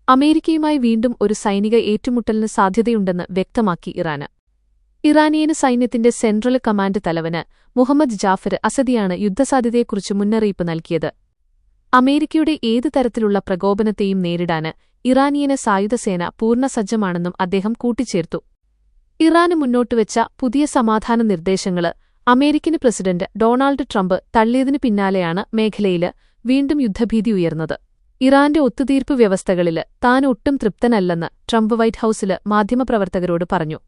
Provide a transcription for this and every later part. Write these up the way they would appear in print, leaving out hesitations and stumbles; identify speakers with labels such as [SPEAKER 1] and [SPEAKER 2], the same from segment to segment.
[SPEAKER 1] അമേരിക്കയുമായി വീണ്ടും ഒരു സൈനിക ഏറ്റുമുട്ടലിന് സാധ്യതയുണ്ടെന്ന് വ്യക്തമാക്കി ഇറാന്. ഇറാനിയൻ സൈന്യത്തിന്റെ സെൻട്രൽ കമാൻഡ് തലവന് മുഹമ്മദ് ജാഫർ അസദിയാണ് യുദ്ധസാധ്യതയെക്കുറിച്ച് മുന്നറിയിപ്പ് നൽകിയത്. അമേരിക്കയുടെ ഏത് തരത്തിലുള്ള പ്രകോപനത്തെയും നേരിടാന് ഇറാനിയൻ സായുധസേന പൂർണ്ണസജ്ജമാണെന്നും അദ്ദേഹം കൂട്ടിച്ചേർത്തു. ഇറാന് മുന്നോട്ടുവച്ച പുതിയ സമാധാന നിർദ്ദേശങ്ങള് അമേരിക്കൻ പ്രസിഡന്റ് ഡൊണാൾഡ് ട്രംപ് തള്ളിയതിനു പിന്നാലെയാണ് മേഖലയില് വീണ്ടും യുദ്ധഭീതി ഉയർന്നത്. ഇറാന്റെ ഒത്തുതീർപ്പ് വ്യവസ്ഥകളില് താൻ ഒട്ടും തൃപ്തനല്ലെന്ന് ട്രംപ് വൈറ്റ് ഹൌസില് മാധ്യമപ്രവർത്തകരോട് പറഞ്ഞു.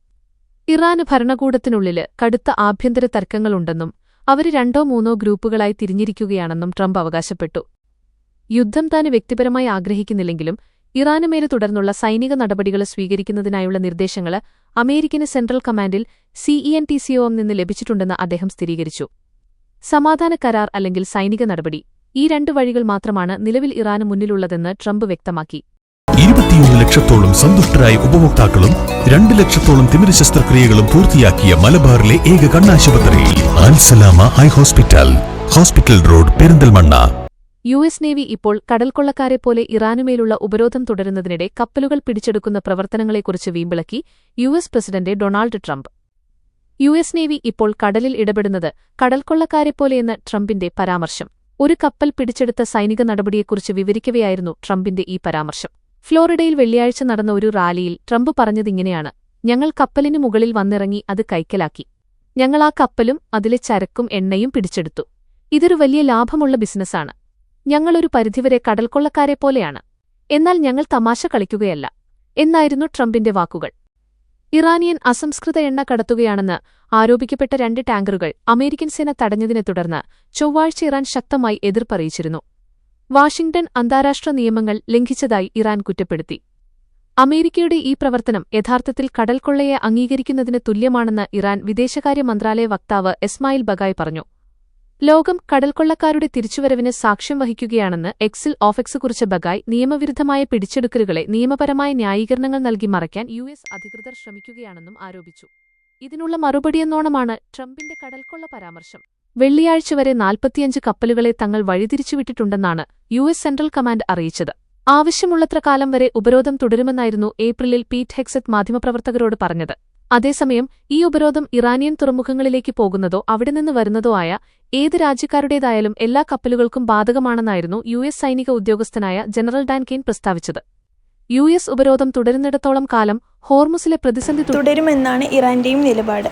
[SPEAKER 1] ഇറാന് ഭരണകൂടത്തിനുള്ളില് കടുത്ത ആഭ്യന്തര തർക്കങ്ങളുണ്ടെന്നും അവര് 2-3 ഗ്രൂപ്പുകളായി തിരിഞ്ഞിരിക്കുകയാണെന്നും ട്രംപ് അവകാശപ്പെട്ടു. യുദ്ധം താന് വ്യക്തിപരമായി ആഗ്രഹിക്കുന്നില്ലെങ്കിലും ഇറാനുമേല് തുടർന്നുള്ള സൈനിക നടപടികൾ സ്വീകരിക്കുന്നതിനായുള്ള നിർദ്ദേശങ്ങള് അമേരിക്കൻ സെൻട്രൽ കമാൻഡിൽ CENTCOM നിന്ന് ലഭിച്ചിട്ടുണ്ടെന്ന് അദ്ദേഹം സ്ഥിരീകരിച്ചു. സമാധാന കരാർ അല്ലെങ്കിൽ സൈനിക നടപടി, ഈ 2 വഴികൾ മാത്രമാണ് നിലവിൽ ഇറാന് മുന്നിലുള്ളതെന്ന് ട്രംപ് വ്യക്തമാക്കി.
[SPEAKER 2] 21 ലക്ഷത്തോളം സന്തുഷ്ടരായ ഉപഭോക്താക്കളും 2 ലക്ഷത്തോളം തിമിര ശസ്ത്രക്രിയകളും പൂർത്തിയാക്കിയ മലബാറിലെ ഏക കണ്ണാശുപത്രി Al Salama high hospital, hospital road, Perinthalmanna.
[SPEAKER 1] US navy ഇപ്പോൾ കടൽക്കൊള്ളക്കാരെപ്പോലെ ഇറാനുമേലുള്ള ഉപരോധം തുടരുന്നതിനിടെ കപ്പലുകൾ പിടിച്ചെടുക്കുന്ന പ്രവർത്തനങ്ങളെക്കുറിച്ച് വീമ്പിളക്കി US president Donald Trump. US navy ഇപ്പോൾ കടലിൽ ഇടപെടുന്നത് കടൽക്കൊള്ളക്കാരെപ്പോലെയെന്ന് ട്രംപിന്റെ പരാമർശം. ഒരു കപ്പൽ പിടിച്ചെടുത്ത സൈനിക നടപടിയെക്കുറിച്ച് വിവരിക്കവെയായിരുന്നു ട്രംപിന്റെ ഈ പരാമർശം. ഫ്ലോറിഡയിൽ വെള്ളിയാഴ്ച നടന്ന ഒരു റാലിയിൽ ട്രംപ് പറഞ്ഞതിങ്ങനെയാണ്: ഞങ്ങൾ കപ്പലിനു മുകളിൽ വന്നിറങ്ങി അത് കൈക്കലാക്കി. ഞങ്ങൾ ആ കപ്പലും അതിലെ ചരക്കും എണ്ണയും പിടിച്ചെടുത്തു. ഇതൊരു വലിയ ലാഭമുള്ള ബിസിനസ്സാണ്. ഞങ്ങളൊരു പരിധിവരെ കടൽക്കൊള്ളക്കാരെപ്പോലെയാണ്. എന്നാൽ ഞങ്ങൾ തമാശ കളിക്കുകയല്ല എന്നായിരുന്നു ട്രംപിന്റെ വാക്കുകൾ. ഇറാനിയൻ അസംസ്കൃത എണ്ണ കടത്തുകയാണെന്ന് ആരോപിക്കപ്പെട്ട 2 ടാങ്കറുകൾ അമേരിക്കൻ സേന തടഞ്ഞതിനെ തുടർന്ന് ചൊവ്വാഴ്ച ഇറാൻ ശക്തമായി എതിർപ്പറിയിച്ചിരുന്നു. വാഷിംഗ്ടൺ അന്താരാഷ്ട്ര നിയമങ്ങൾ ലംഘിച്ചതായി ഇറാൻ കുറ്റപ്പെടുത്തി. അമേരിക്കയുടെ ഈ പ്രവർത്തനം യഥാർത്ഥത്തിൽ കടൽക്കൊള്ളയെ അംഗീകരിക്കുന്നതിന് തുല്യമാണെന്ന് ഇറാൻ വിദേശകാര്യ മന്ത്രാലയ വക്താവ് ഇസ്മായിൽ ബഗായ് പറഞ്ഞു. ലോകം കടൽക്കൊള്ളക്കാരുടെ തിരിച്ചുവരവിന് സാക്ഷ്യം വഹിക്കുകയാണെന്ന് എക്സിൽ ഓഫെക്സ് കുറിച്ച ബഗായ് നിയമവിരുദ്ധമായ പിടിച്ചെടുക്കലുകളെ നിയമപരമായ ന്യായീകരണങ്ങൾ നൽകി മറയ്ക്കാൻ US അധികൃതർ ശ്രമിക്കുകയാണെന്നും ആരോപിച്ചു. ഇതിനുള്ള മറുപടിയെന്നോണമാണ് ട്രംപിന്റെ കടൽക്കൊള്ള പരാമർശം. വെള്ളിയാഴ്ച വരെ 45 കപ്പലുകളെ തങ്ങൾ വഴിതിരിച്ചുവിട്ടിട്ടുണ്ടെന്നാണ് US സെൻട്രൽ കമാൻഡ് അറിയിച്ചത്. ആവശ്യമുള്ളത്ര കാലം വരെ ഉപരോധം തുടരുമെന്നായിരുന്നു ഏപ്രിലിൽ പീറ്റ് ഹെഗ്സെത്ത് മാധ്യമപ്രവർത്തകരോട് പറഞ്ഞത്. അതേസമയം ഈ ഉപരോധം ഇറാനിയൻ തുറമുഖങ്ങളിലേക്ക് പോകുന്നതോ അവിടെ നിന്ന് വരുന്നതോ ആയ ഏത് രാജ്യക്കാരുടേതായാലും എല്ലാ കപ്പലുകൾക്കും ബാധകമാണെന്നായിരുന്നു US സൈനിക ഉദ്യോഗസ്ഥനായ ജനറൽ ഡാൻ കെയ്ൻ പ്രസ്താവിച്ചത്. US ഉപരോധം തുടരുന്നിടത്തോളം കാലം ഹോർമുസിലെ പ്രതിസന്ധി
[SPEAKER 3] തുടരുമെന്നാണ് ഇറാന്റെയും നിലപാട്.